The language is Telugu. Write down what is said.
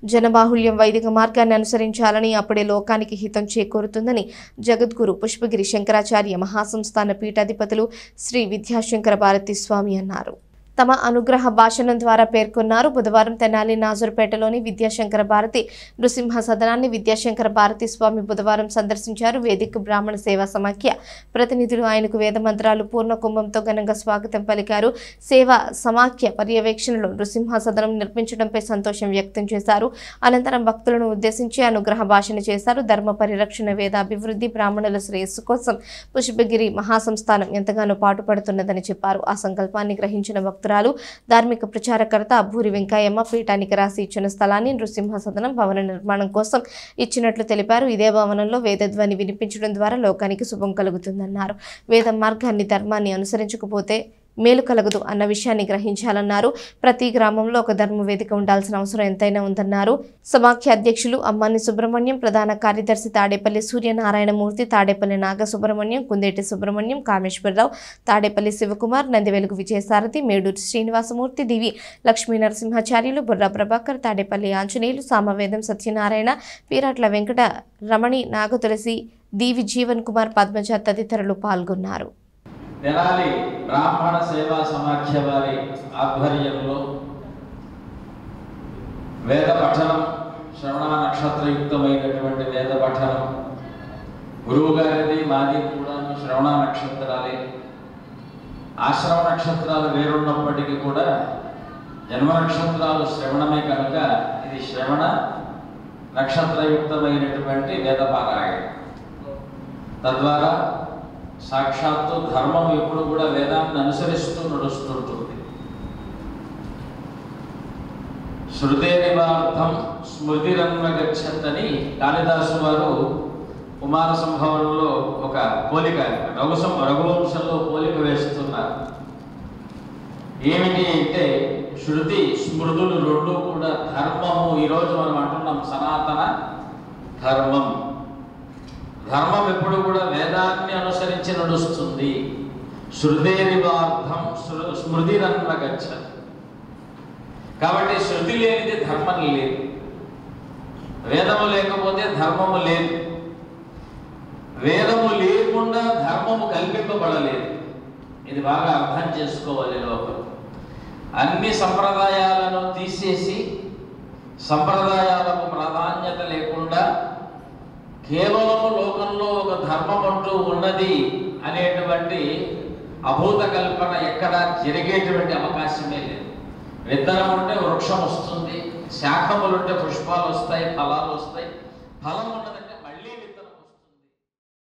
జనబాహుళ్యం వైదిక మార్గాన్ని అనుసరించాలని, అప్పుడే లోకానికి హితం చేకూరుతుందని జగద్గురు పుష్పగిరి శంకరాచార్య మహాసంస్థాన పీఠాధిపతులు శ్రీ విద్యాశంకర భారతి స్వామి అన్నారు. తమ అనుగ్రహ భాషణం ద్వారా పేర్కొన్నారు. బుధవారం తెనాలి నాజురుపేటలోని విద్యాశంకర భారతి నృసింహ సదనాన్ని విద్యాశంకర భారతి స్వామి బుధవారం సందర్శించారు. వేదిక బ్రాహ్మణ సేవా సమాఖ్య ప్రతినిధులు ఆయనకు వేద మంత్రాలు పూర్ణ కుంభంతో ఘనంగా స్వాగతం పలికారు. సేవా సమాఖ్య పర్యవేక్షణలో నృసింహ సదనం నిర్మించడంపై సంతోషం వ్యక్తం చేశారు. అనంతరం భక్తులను ఉద్దేశించి అనుగ్రహ భాషణ చేశారు. ధర్మ పరిరక్షణ, వేదాభివృద్ధి, బ్రాహ్మణుల శ్రేయస్సు కోసం పుష్పగిరి మహాసంస్థానం ఎంతగానో పాటుపడుతున్నదని చెప్పారు. ఆ సంకల్పాన్ని గ్రహించిన భక్తురాలు ధార్మిక ప్రచారకర్త అబ్బూరి వెంకయ్యమ్మ పీఠానికి రాసి ఇచ్చిన స్థలాన్ని నృసింహ సదనం భవన నిర్మాణం కోసం ఇచ్చినట్లు తెలిపారు. ఇదే భవనంలో వేదధ్వని వినిపించడం ద్వారా లోకానికి శుభం కలుగుతుందన్నారు. వేద మార్గాన్ని, ధర్మాన్ని అనుసరించకపోతే మేలు కలగదు అన్న విషయాన్ని గ్రహించాలన్నారు. ప్రతి గ్రామంలో ఒక ధర్మ వేదిక ఉండాల్సిన అవసరం ఎంతైనా ఉందన్నారు. సమాఖ్య అధ్యక్షులు అమ్మాని సుబ్రహ్మణ్యం, ప్రధాన కార్యదర్శి తాడేపల్లి సూర్యనారాయణమూర్తి, తాడేపల్లి నాగ సుబ్రహ్మణ్యం, కుందేటి సుబ్రహ్మణ్యం, కామేశ్వరరావు, తాడేపల్లి శివకుమార్, నందివెలుగు విజయసారథి, మేడూరి శ్రీనివాసమూర్తి, దివి లక్ష్మీ నరసింహాచార్యులు, బుర్రా ప్రభాకర్, తాడేపల్లి ఆంజనేయులు, సామవేదం సత్యనారాయణ, పీరాట్ల వెంకట రమణి, నాగతులసి, దివి జీవన్ కుమార్, పద్మజ తదితరులు పాల్గొన్నారు. తెనాలి బ్రాహ్మణ సేవా సమాఖ్య వారి ఆధ్వర్యంలో వేద పఠనం, శ్రవణ నక్షత్రయుక్తమైనటువంటి వేద పఠనం, గురువు గారిది మాది కూడా శ్రవణ నక్షత్రాలే. ఆశ్రమ నక్షత్రాలు వేరున్నప్పటికీ కూడా జన్మ నక్షత్రాలు శ్రవణమే కనుక ఇది శ్రవణ నక్షత్రయుక్తమైనటువంటి వేదపారాయణ. తద్వారా సాక్షాత్తు ధర్మం ఎప్పుడు కూడా వేదాన్ని అనుసరిస్తూ నడుస్తుంటుంది. శృతేరివార్థం స్మృతిరన్వగచ్చతని కాళిదాసు వారు కుమార సంభవంలో ఒక పోలిక, రఘువంశంలో పోలిక వేస్తున్నారు. ఏమిటి అంటే శృతి స్మృతులు రెండు కూడా ధర్మము. ఈరోజు మనం అంటున్నాం సనాతన ధర్మం. ధర్మం ఎప్పుడు కూడా వేదాన్ని అనుసరించి నడుస్తుంది. శృతేరివార్థం స్మృతిరన్వగచ్చతి. కాబట్టి శృతి లేనిది ధర్మం లేదు, వేదము లేకపోతే ధర్మము లేదు, వేదము లేకుండా ధర్మము కల్పింపబడలేదు. ఇది బాగా అర్థం చేసుకోవాలి. లోపల అన్ని సంప్రదాయాలను తీసేసి సంప్రదాయాలకు ప్రాధాన్యత లేకుండా కేవలము లోకంలో ఒక ధర్మం అంటూ ఉన్నది అనేటువంటి అభూత కల్పన ఎక్కడ జరిగేటువంటి అవకాశమే లేదు. విత్తనం ఉంటే వృక్షం వస్తుంది, శాఖములుంటే పుష్పాలు వస్తాయి, ఫలాలు వస్తాయి. ఫలం ఉన్నది